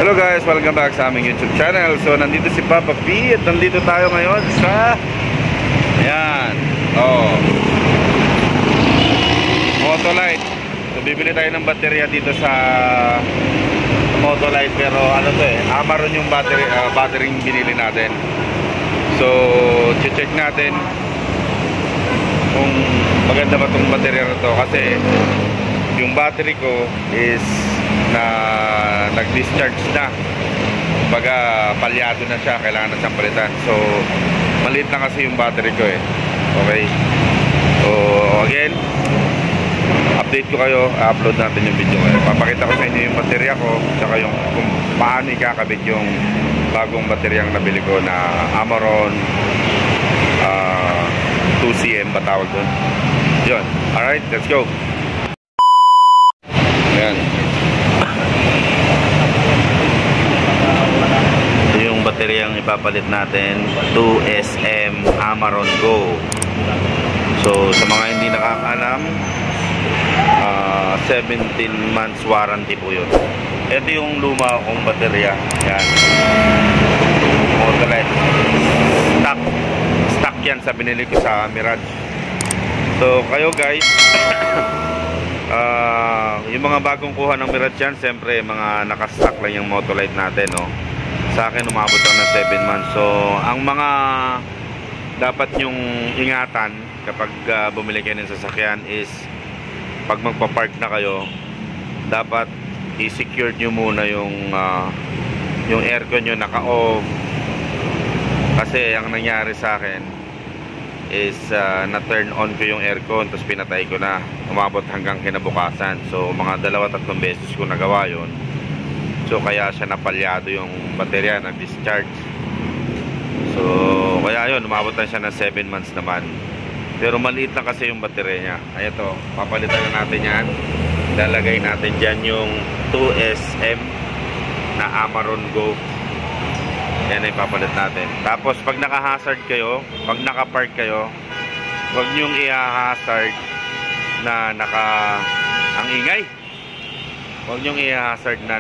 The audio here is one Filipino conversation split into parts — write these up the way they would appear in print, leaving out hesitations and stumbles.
Hello guys, welcome back sa aming YouTube channel. So nandito si Papa P at nandito tayo ngayon sa ayan, Motolite. So bibili tayo ng baterya dito sa Motolite, pero ano to Amaron yung battery yung binili natin. So check natin kung maganda ba itong baterya na to, kasi yung battery ko is nag-discharge na. Kumbaga palyado na siya, kailangan na siyang palitan. So maliit na kasi yung battery ko Okay. So again, update ko kayo, upload natin yung video ngayon. Papakita ko sa inyo yung baterya ko, tsaka yung kung paano ikakabit yung bagong bateryang nabili ko na Amaron 2CM ba tawag doon. Yun, alright, let's go. Ayan, ito yung bateryang ipapalit natin, 2SM Amaron Go. So sa mga hindi nakakaalam, 17 months warranty po yun. Ito yung luma kong baterya. Yan, Motolite stock yan sa binili ko sa Mirage. So kayo guys, yung mga bagong kuha ng Mirage yan, siyempre mga nakastock lang yung Motolite natin, no? Sa akin umabot lang na 7 months. So ang mga dapat nyong ingatan kapag bumili kayo ng sasakyan is, pag magpa-park na kayo, dapat i-secure nyo muna yung aircon nyo naka-off. Kasi ang nangyari sa akin is na-turn on ko yung aircon, tapos pinatay ko na, umabot hanggang kinabukasan. So mga 2-3 beses ko nagawa yun. So kaya siya napalyado yung baterya, nag-discharge. So kaya yun, umabot na siya ng 7 months naman. Pero maliit lang kasi yung baterya niya. Ay ito, papalitan na natin yan. Lalagay natin dyan yung 2SM na Amaron Go. Yan ay papalit natin. Tapos pag naka-hazard kayo, pag naka-park kayo, huwag nyong i-hazard na ang ingay. Huwag nyong i-hazard na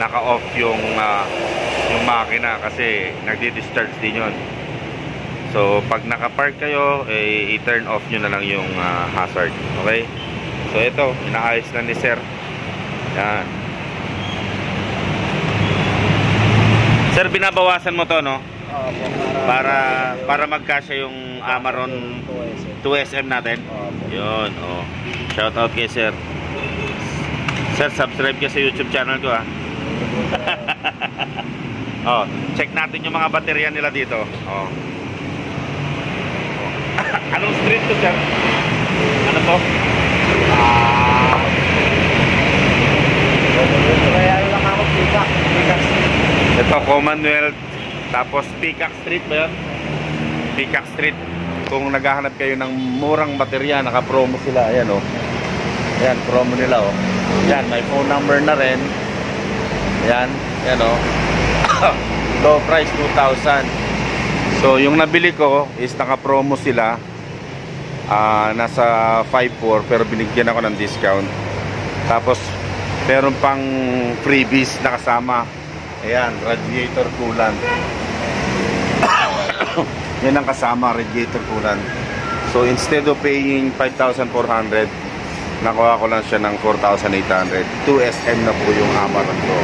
naka-off yung makina, kasi nagdi-discharge din yun. So pag naka-park kayo, i-turn off nyo na lang yung hazard. Okay? So ito, inaayos na ni Sir. Yan. Sir, binabawasan mo to, no? Para magkasya yung Amaron 2SM natin. Yun, shout out kay Sir. Sir, subscribe ka sa YouTube channel ko, check natin yung mga baterya nila dito. Anong street to, Sir? Ano to? Ito, Commonwealth. Tapos Peacock Street ba yun? Peacock Street. Kung naghahanap kayo ng murang baterya, naka-promo sila. Ayan, ayan, promo nila, Ayan, may phone number na rin. Ayan, ayan, low price, 2,000. So yung nabili ko is naka-promo sila, nasa 5,400, pero binigyan ako ng discount. Tapos meron pang freebies na kasama. Ayan, radiator coolant. Yan ang kasama, radiator coolant. So instead of paying 5,400, nakuha ko lang siya ng 4,800. 2SM na po yung Amaron ko.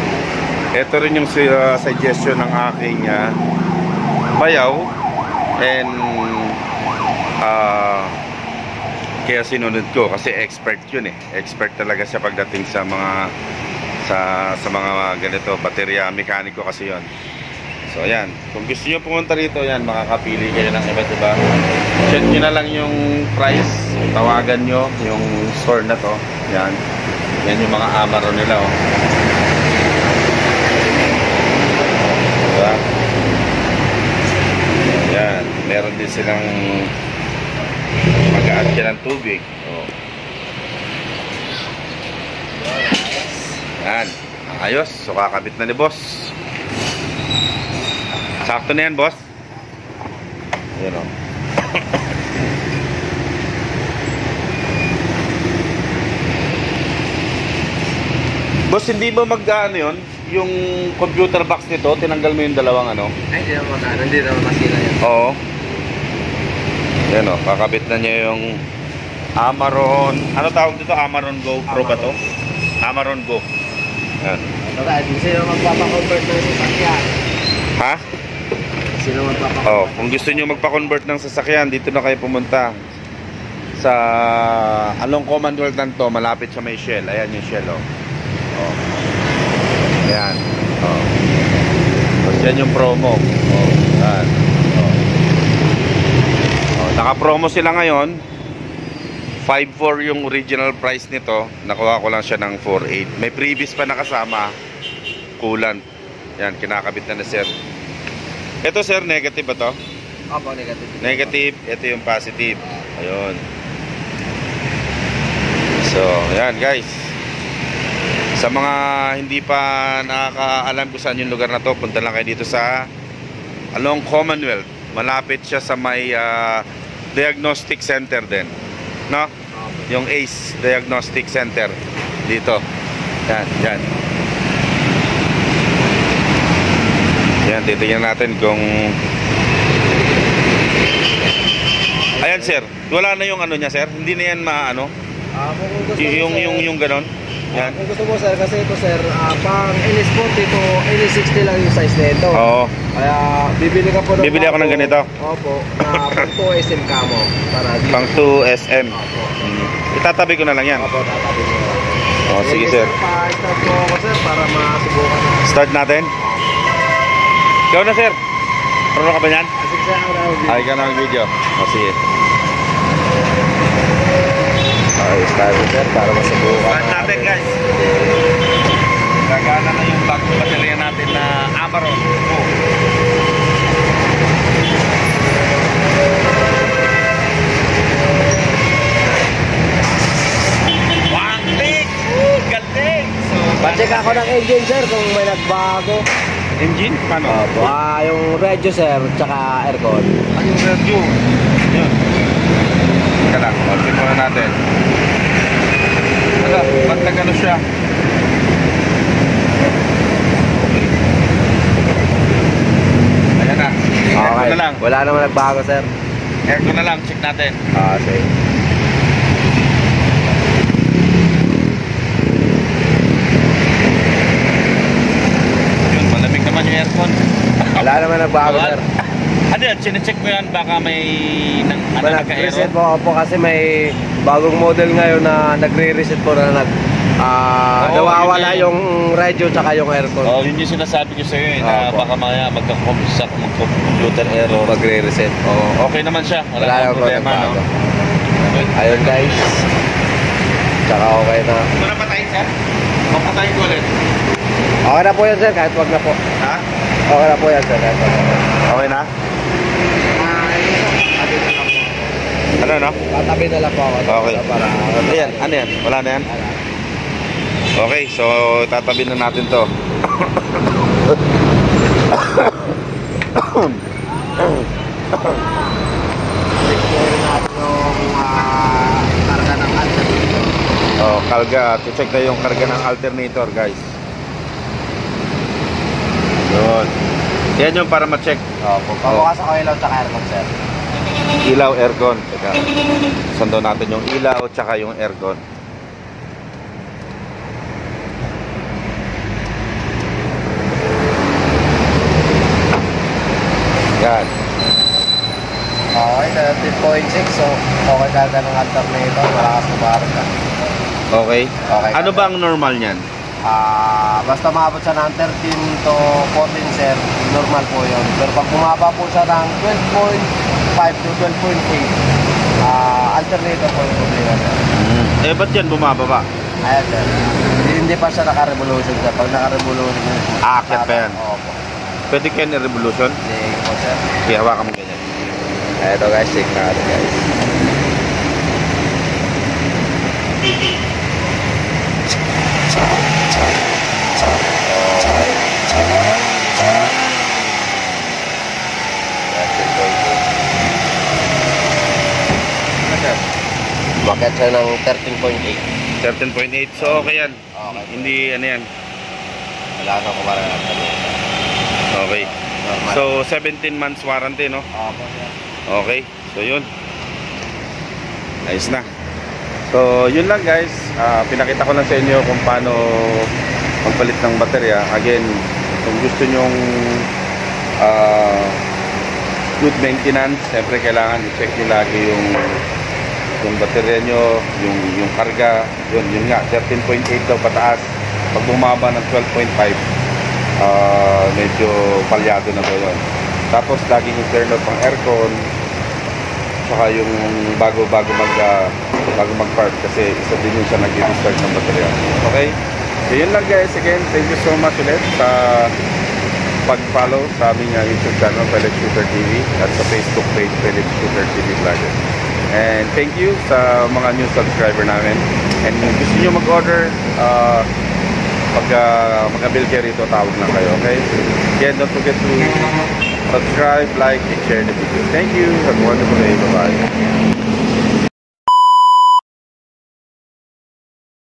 Ito rin yung suggestion ng aking bayaw, and kaya sinunod ko kasi expert yun, expert talaga siya pagdating sa mga ganito baterya, mekaniko kasi yun. So ayan, kung gusto nyo pumunta rito, yan, makakapili kayo ng iba't iba. Check nyo na lang yung price, tawagan nyo yung store na to. Yan yung mga Amaron nila, diba? Yan, meron din silang mag-a-add ka ng tubig. Yan, ayos. So kakabit na ni boss. Sakto na yan, boss. Ayan, Boss, hindi ba mag-ano yun? yung computer box nito, tinanggal mo yung dalawang ano? Ay, hindi naman hindi naman masila yan. Oo. Yan o, kakabit na niya yung Amaron. Ano tawag dito? Amaron Go Pro ba to? Amaron Go. Yan. Ito guys, sino magpapakonvert ng sasakyan? Ha? Sino magpapakonvert? Oh, kung gusto niyo magpa-convert ng sasakyan, dito na kayo pumunta. Sa Along Commonwealth lang to, malapit sa may Shell. Ayan yung Shell oh. Oh. Ayan. Oh. Tapos yan yung promo. Oh, yan. Oh. Oh, naka-promo sila ngayon. 5.4 yung original price nito. Nakuha ko lang siya ng 4.8. May previous pa nakasama. Coolant. Yan, kinakabit na sir. Ito sir, negative ba to? Opo, negative. Negative, ito yung positive. Ayun. So, yan guys. Sa mga hindi pa nakakaalam kung saan yung lugar na to, punta lang kayo dito sa Along Commonwealth. Malapit siya sa may diagnostic center din. No? Yung ACE Diagnostic Center. Dito. Yan, yan. Yan, titingnan natin kung... Ayan sir, wala na yung ano niya sir. Hindi na yan maano. Kung gusto Yung ganon. Yan. Kung gusto mo sir, kasi ito sir, pang NS40 to NS60 lang yung size na ito. Oo. Kaya bibili ka po ng Bibili ako ng ganito. Opo, na pang 2SM camo. Para dito. Pang 2SM. Opo. Itatabi ko na lang yan. Opo, tatabi mo. Oh, sige sir. Pa-start mo ako sir, para masubukan na. Start natin. Ikaw na sir. Marunong ka ba yan? Sige sir, ako na. Ay ka na ang video. O sige. Okay, start sir, para masubukan. Start natin guys. Gagana na yung bagong baterya natin na Amaron. Oh. Wangtik! Galing! So, Pa-check ako ng engine sir kung may nagbago. engine? Paano? Opo. Yung radio sir, tsaka aircon. Ay, yung radio. Yun. Teka lang, check muna natin. Wala, ba't nagano siya? Ayan na. Aircon na lang. Wala naman nagbago sir. Aircon na lang, check natin. Sige. Yun, malamig naman yung aircon. Wala naman nagbago sir. Ano yan, chinecheck mo yan, baka may Nag-reset po kasi may bagong model ngayon na nagre-reset po na nawawala yung radio tsaka yung aircon. Oh, yun yung sinasabi ko sa iyo na Opo. baka maya magka-computer error. Magre-reset. Oh, okay naman siya. Wala Wala namang problema, no? nagbago. Okay. Ayun guys. Tsaka okay na. Ito na patayin, sir? Papatayin ko ulit. Okay na po yan sir, kahit wag na po. Ha? Okay na po yan sir, kahit wag na po. Okay na? Ano, no? Tatabi na lang po ako. Okay. Para, Ayan, ano yan? Wala na yan? Okay, so tatabi na natin to. Check natin yung karga ng alternator. Oh, karga. Check na yung karga ng alternator, guys. Yun. Yan yung para ma-check. Opo. Pabukas ako ilaw tsaka aircon sir. Ilaw, aircon. Teka. Sando natin yung ilaw tsaka yung aircon. Yan. Okay, 13.6. So, okay karga ng alternator. Malakas kumarga. Okay. Okay. Ano ba ang normal niyan? Basta maabot siya ng 13 to 14 sir, normal po yun. Pero pag bumaba po siya ng 12.5 to 12.8, alternator po yung problema sir. Eh, ba't yan bumababa? Ayan sir, hindi pa siya naka-revolution sir. Pag naka-revolution, Aakyat pa yan? Opo. Pwede kayo na revolution? Sige po sir. Sige, hawakan mo ganyan. Eto guys, check natin guys. Bakit siya ng 13.8. 13.8. So, okay yan. Okay. Hindi, ano yan. Wala na ko para Okay. So 17 months warranty, no? Opo, sir. Okay. So yun. Ayos na. So yun lang guys. Pinakita ko lang sa inyo kung paano magpalit ng baterya. Again, kung gusto nyong good maintenance, siyempre kailangan i-check nyo lagi yung baterya nyo, yung karga, yun nga, 13.8 daw pataas. Pag bumaba ng 12.5, medyo palyado na daw yun. Tapos laging i-turn off ang aircon, saka yung bago mag-park, kasi isa din yung sa nag-restart ng baterya. Okay? So yun lang guys. Again, thank you so much ulit sa pag-follow sa aming YouTube channel, Felix Shooter TV, at sa Facebook page, Felix Shooter TV Vlogger. And thank you sa mga new subscriber namin. And kung gusto nyo mag-order, pag mag-avail kayo rito, tawag lang kayo, okay? Again, don't forget to subscribe, like, and share the video. Thank you. Have a wonderful day. Bye-bye.